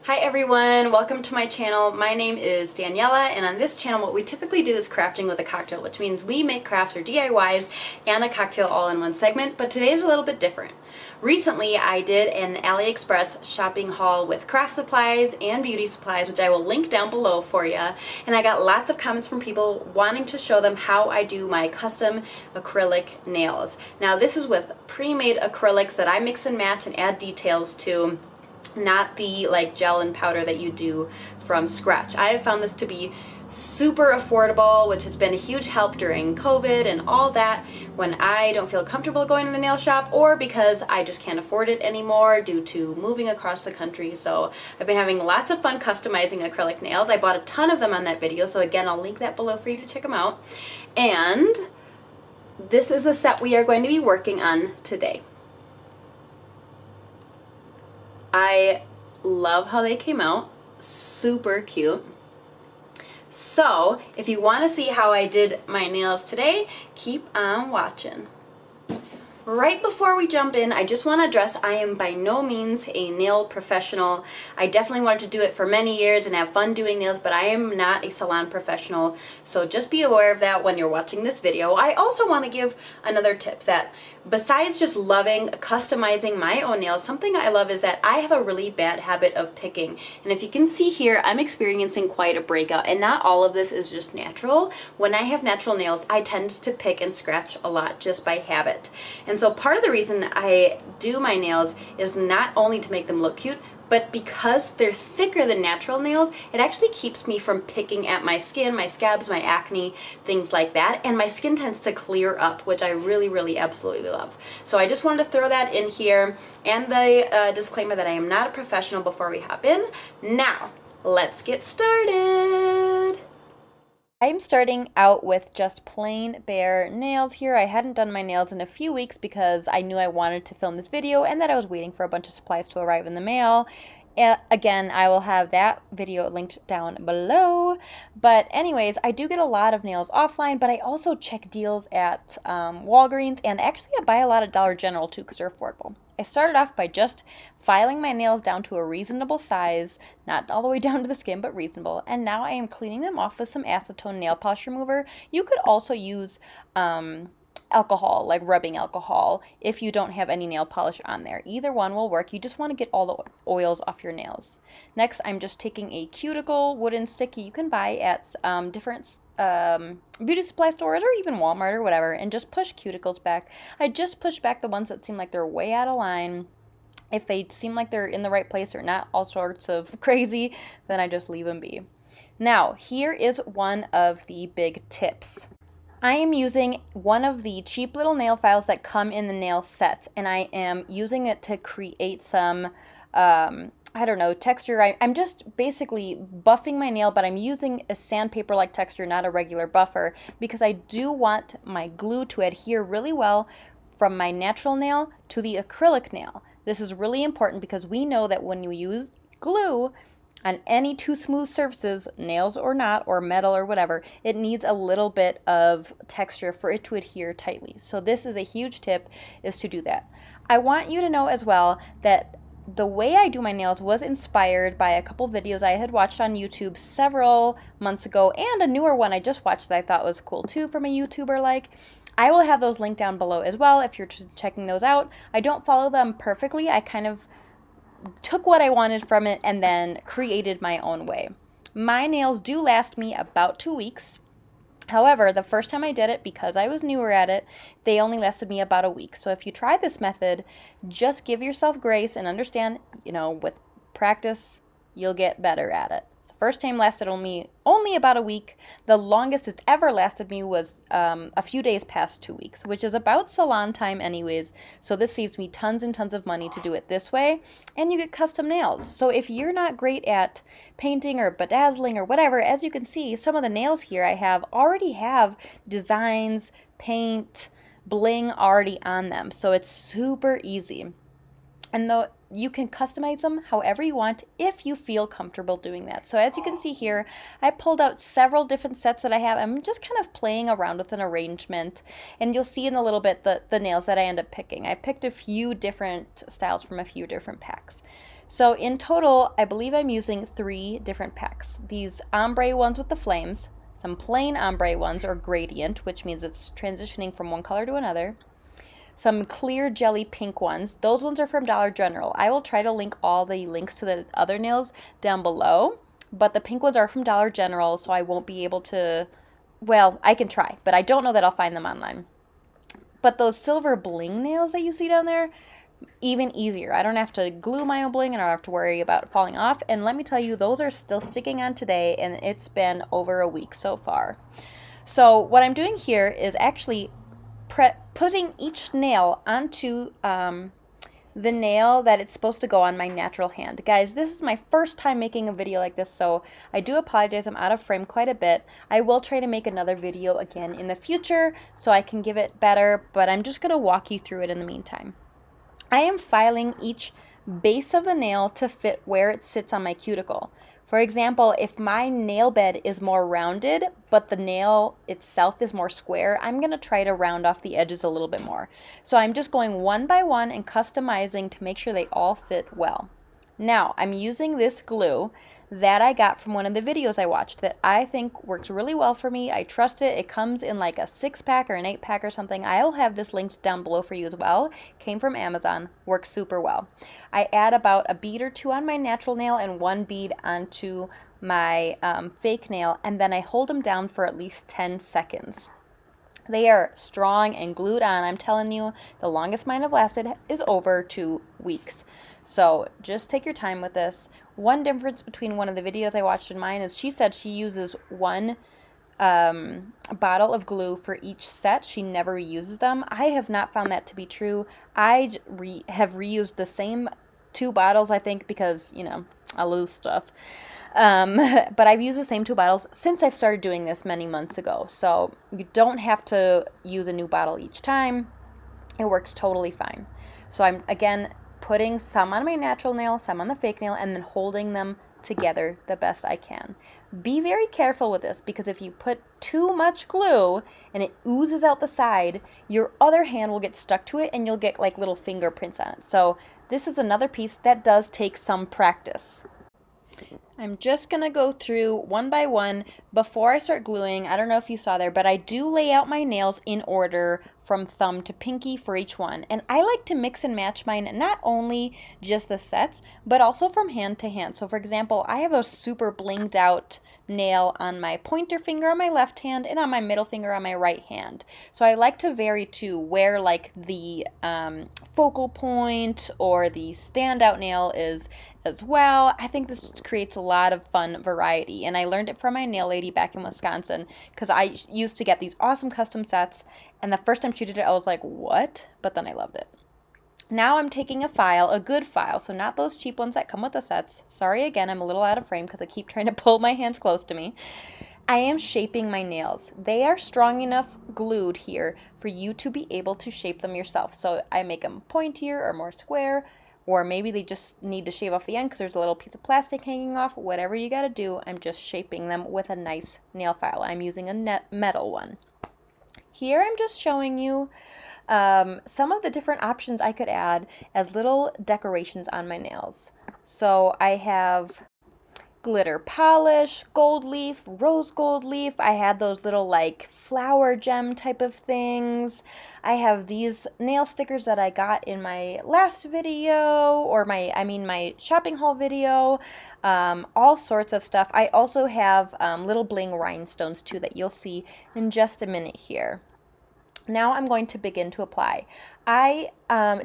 Hi everyone, welcome to my channel. My name is Daniela, and on this channel what we typically do is crafting with a cocktail, which means we make crafts or DIYs and a cocktail all in one segment, but today's a little bit different. Recently I did an AliExpress shopping haul with craft supplies and beauty supplies, which I will link down below for you, and I got lots of comments from people wanting to show them how I do my custom acrylic nails. Now this is with pre-made acrylics that I mix and match and add details to, not the like gel and powder that you do from scratch. I have found this to be super affordable, which has been a huge help during COVID and all that when I don't feel comfortable going to the nail shop or because I just can't afford it anymore due to moving across the country. So I've been having lots of fun customizing acrylic nails. I bought a ton of them on that video, so again I'll link that below for you to check them out. And this is the set we are going to be working on today. I love how they came out, super cute. So if you want to see how I did my nails today, keep on watching. Right before we jump in, I just want to address I am by no means a nail professional. I definitely wanted to do it for many years and have fun doing nails, but I am not a salon professional, so just be aware of that when you're watching this video. I also want to give another tip that besides just loving customizing my own nails, something I love is that I have a really bad habit of picking. And if you can see here, I'm experiencing quite a breakout, and not all of this is just natural. When I have natural nails, I tend to pick and scratch a lot just by habit. And so part of the reason I do my nails is not only to make them look cute, but because they're thicker than natural nails, it actually keeps me from picking at my skin, my scabs, my acne, things like that, and my skin tends to clear up, which I really absolutely love. So I just wanted to throw that in here, and the disclaimer that I am not a professional before we hop in. Now, let's get started. I'm starting out with just plain bare nails here. I hadn't done my nails in a few weeks because I knew I wanted to film this video and that I was waiting for a bunch of supplies to arrive in the mail. Again, I will have that video linked down below. But anyways, I do get a lot of nails offline, but I also check deals at Walgreens, and actually I buy a lot at Dollar General too because they're affordable. I started off by just filing my nails down to a reasonable size, not all the way down to the skin, but reasonable, and now I am cleaning them off with some acetone nail polish remover. You could also use alcohol, like rubbing alcohol, if you don't have any nail polish on there. Either one will work. You just want to get all the oils off your nails. Next, I'm just taking a cuticle wooden sticky you can buy at different beauty supply stores or even Walmart or whatever, and just push cuticles back. I just push back the ones that seem like they're way out of line. If they seem like they're in the right place or not all sorts of crazy, then I just leave them be. Now, here is one of the big tips. I am using one of the cheap little nail files that come in the nail sets, and I am using it to create some I don't know, texture. I'm just basically buffing my nail, but I'm using a sandpaper-like texture, not a regular buffer, because I do want my glue to adhere really well from my natural nail to the acrylic nail. This is really important because we know that when you use glue on any too smooth surfaces, nails or not, or metal or whatever, it needs a little bit of texture for it to adhere tightly. So this is a huge tip, is to do that. I want you to know as well that the way I do my nails was inspired by a couple videos I had watched on YouTube several months ago, and a newer one I just watched that I thought was cool too from a YouTuber like. I will have those linked down below as well if you're just checking those out. I don't follow them perfectly. I kind of took what I wanted from it and then created my own way. My nails do last me about 2 weeks. However, the first time I did it, because I was newer at it, they only lasted me about a week. So if you try this method, just give yourself grace and understand, with practice, you'll get better at it. So first time lasted only about a week. The longest it's ever lasted me was a few days past 2 weeks, which is about salon time anyways. So this saves me tons and tons of money to do it this way, and you get custom nails. So if you're not great at painting or bedazzling or whatever, as you can see, some of the nails here I have already have designs, paint, bling already on them. So it's super easy. And though you can customize them however you want if you feel comfortable doing that. So as you can see here, I pulled out several different sets that I have. I'm just kind of playing around with an arrangement, and you'll see in a little bit the nails that I end up picking. I picked a few different styles from a few different packs. So in total, I believe I'm using 3 different packs. These ombre ones with the flames, some plain ombre ones or gradient, which means it's transitioning from one color to another, some clear jelly pink ones. Those ones are from Dollar General. I will try to link all the links to the other nails down below, but the pink ones are from Dollar General, so I won't be able to, well, I can try, but I don't know that I'll find them online. But those silver bling nails that you see down there, even easier. I don't have to glue my own bling and I don't have to worry about falling off. And let me tell you, those are still sticking on today, and it's been over a week so far. So what I'm doing here is actually putting each nail onto the nail that it's supposed to go on my natural hand. Guys, this is my first time making a video like this, so I do apologize. I'm out of frame quite a bit. I will try to make another video again in the future so I can give it better, but I'm just going to walk you through it in the meantime. I am filing each base of the nail to fit where it sits on my cuticle. For example, if my nail bed is more rounded, but the nail itself is more square, I'm going to try to round off the edges a little bit more. So I'm just going one by one and customizing to make sure they all fit well. Now, I'm using this glue that I got from one of the videos I watched that I think works really well for me. I trust it. It comes in like a 6-pack or an 8-pack or something. I'll have this linked down below for you as well. Came from Amazon. Works super well. I add about a bead or 2 on my natural nail and 1 bead onto my fake nail, and then I hold them down for at least 10 seconds. They are strong and glued on. I'm telling you, the longest mine have lasted is over 2 weeks. So just take your time with this. One difference between one of the videos I watched in mine is she said she uses 1 bottle of glue for each set. She never reuses them. I have not found that to be true. I have reused the same 2 bottles, I think, because, you know, I lose stuff. But I've used the same 2 bottles since I've started doing this many months ago. So you don't have to use a new bottle each time. It works totally fine. So I'm, again, putting some on my natural nail, some on the fake nail, and then holding them together the best I can. Be very careful with this, because if you put too much glue and it oozes out the side, your other hand will get stuck to it and you'll get like little fingerprints on it. So this is another piece that does take some practice. I'm just going to go through one by one before I start gluing. I don't know if you saw there, but I do lay out my nails in order from thumb to pinky for each one. And I like to mix and match mine, not only just the sets, but also from hand to hand. So for example, I have a super blinged out nail on my pointer finger on my left hand and on my middle finger on my right hand. So I like to vary to where like the focal point or the standout nail is as well. I think this creates a lot of fun variety, and I learned it from my nail lady back in Wisconsin, because I used to get these awesome custom sets, and the first time she did it I was like, what? But then I loved it. Now I'm taking a file, a good file, so not those cheap ones that come with the sets. Sorry again, I'm a little out of frame because I keep trying to pull my hands close to me. I am shaping my nails. They are strong enough glued here for you to be able to shape them yourself. So I make them pointier or more square, or maybe they just need to shave off the end because there's a little piece of plastic hanging off. Whatever you got to do, I'm just shaping them with a nice nail file. I'm using a metal one. Here I'm just showing you some of the different options I could add as little decorations on my nails. So I have glitter polish, gold leaf, rose gold leaf. I had those little like flower gem type of things. I have these nail stickers that I got in my last video, or my shopping haul video. All sorts of stuff. I also have little bling rhinestones too that you'll see in just a minute here. Now I'm going to begin to apply. I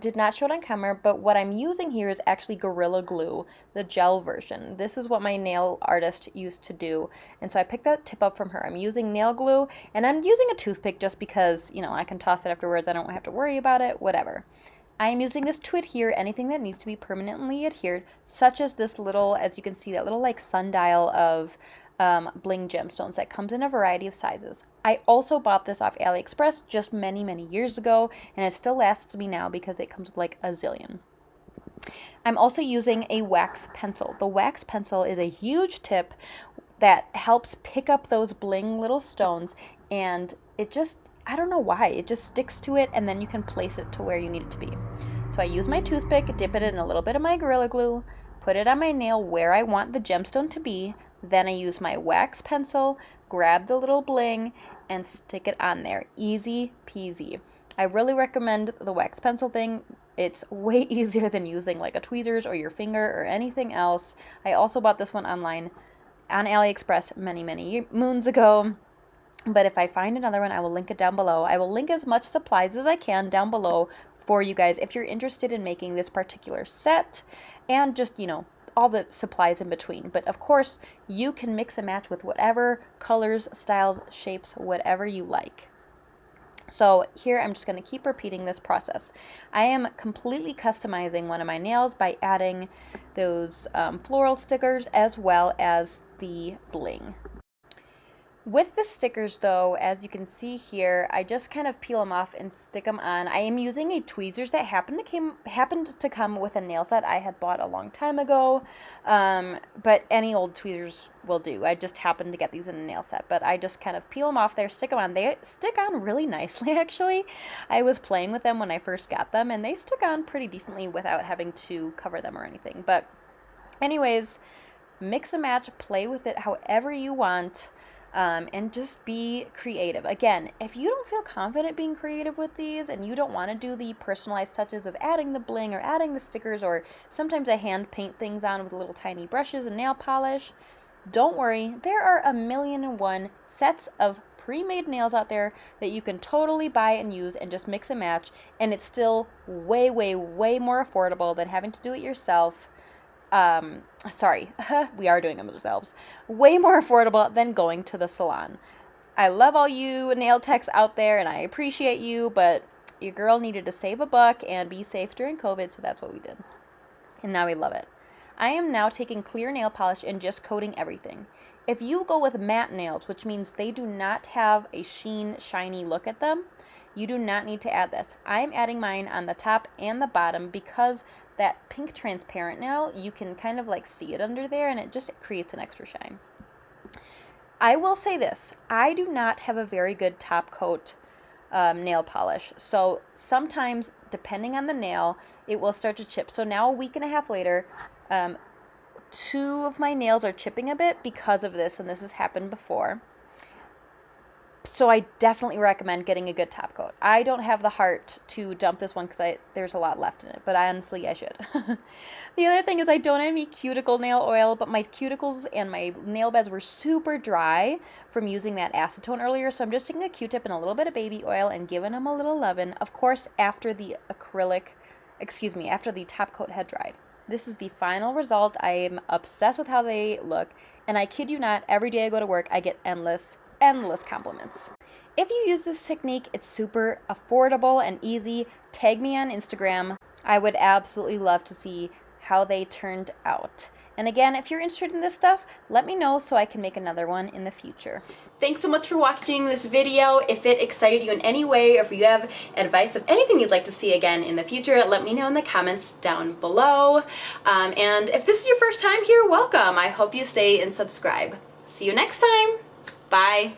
did not show it on camera, but what I'm using here is actually Gorilla Glue, the gel version. This is what my nail artist used to do, and so I picked that tip up from her. I'm using nail glue, and I'm using a toothpick just because, you know, I can toss it afterwards. I don't have to worry about it, whatever. I am using this to adhere anything that needs to be permanently adhered, such as this little, as you can see, that little like sundial of bling gemstones that comes in a variety of sizes. I also bought this off AliExpress just many, many years ago, and it still lasts me now because it comes with like a zillion. I'm also using a wax pencil. The wax pencil is a huge tip that helps pick up those bling little stones, and it just, I don't know why, it just sticks to it, and then you can place it to where you need it to be. So I use my toothpick, dip it in a little bit of my Gorilla Glue, put it on my nail where I want the gemstone to be, then I use my wax pencil, grab the little bling, and stick it on there. Easy peasy. I really recommend the wax pencil thing. It's way easier than using like a tweezers or your finger or anything else. I also bought this one online on AliExpress many moons ago. But if I find another one, I will link it down below. I will link as much supplies as I can down below for you guys if you're interested in making this particular set and just, you know, all the supplies in between. But of course, you can mix and match with whatever colors, styles, shapes, whatever you like. So here I'm just going to keep repeating this process. I am completely customizing one of my nails by adding those floral stickers as well as the bling. With the stickers though, as you can see here, I just kind of peel them off and stick them on. I am using a tweezers that happened to come with a nail set I had bought a long time ago, but any old tweezers will do. I just happened to get these in a nail set, but I just kind of peel them off there, stick them on. They stick on really nicely actually. I was playing with them when I first got them and they stuck on pretty decently without having to cover them or anything. But anyways, mix and match, play with it however you want. And just be creative. Again, if you don't feel confident being creative with these and you don't want to do the personalized touches of adding the bling or adding the stickers, or sometimes I hand paint things on with little tiny brushes and nail polish, don't worry. There are 1,000,001 sets of pre-made nails out there that you can totally buy and use and just mix and match, and it's still way more affordable than having to do it yourself. We are doing them ourselves. Way more affordable than going to the salon. I love all you nail techs out there and I appreciate you, but your girl needed to save a buck and be safe during COVID, so that's what we did. And now we love it. I am now taking clear nail polish and just coating everything. If you go with matte nails, which means they do not have a sheen, shiny look at them, you do not need to add this. I'm adding mine on the top and the bottom because that pink transparent nail, you can kind of like see it under there and it just creates an extra shine. I will say this, I do not have a very good top coat nail polish. So sometimes, depending on the nail, it will start to chip. So now a week and a half later, 2 of my nails are chipping a bit because of this, and this has happened before. So I definitely recommend getting a good top coat. I don't have the heart to dump this one because there's a lot left in it, but honestly I should. The other thing is I don't have any cuticle nail oil, but my cuticles and my nail beds were super dry from using that acetone earlier, so I'm just taking a Q-tip and a little bit of baby oil and giving them a little lovin'. Of course, after the top coat had dried. This is the final result. I am obsessed with how they look, and I kid you not, every day I go to work, I get endless compliments. If you use this technique, it's super affordable and easy. Tag me on Instagram. I would absolutely love to see how they turned out. And again, if you're interested in this stuff, let me know so I can make another one in the future. Thanks so much for watching this video. If it excited you in any way, or if you have advice of anything you'd like to see again in the future, let me know in the comments down below. And if this is your first time here, welcome. I hope you stay and subscribe. See you next time. Bye.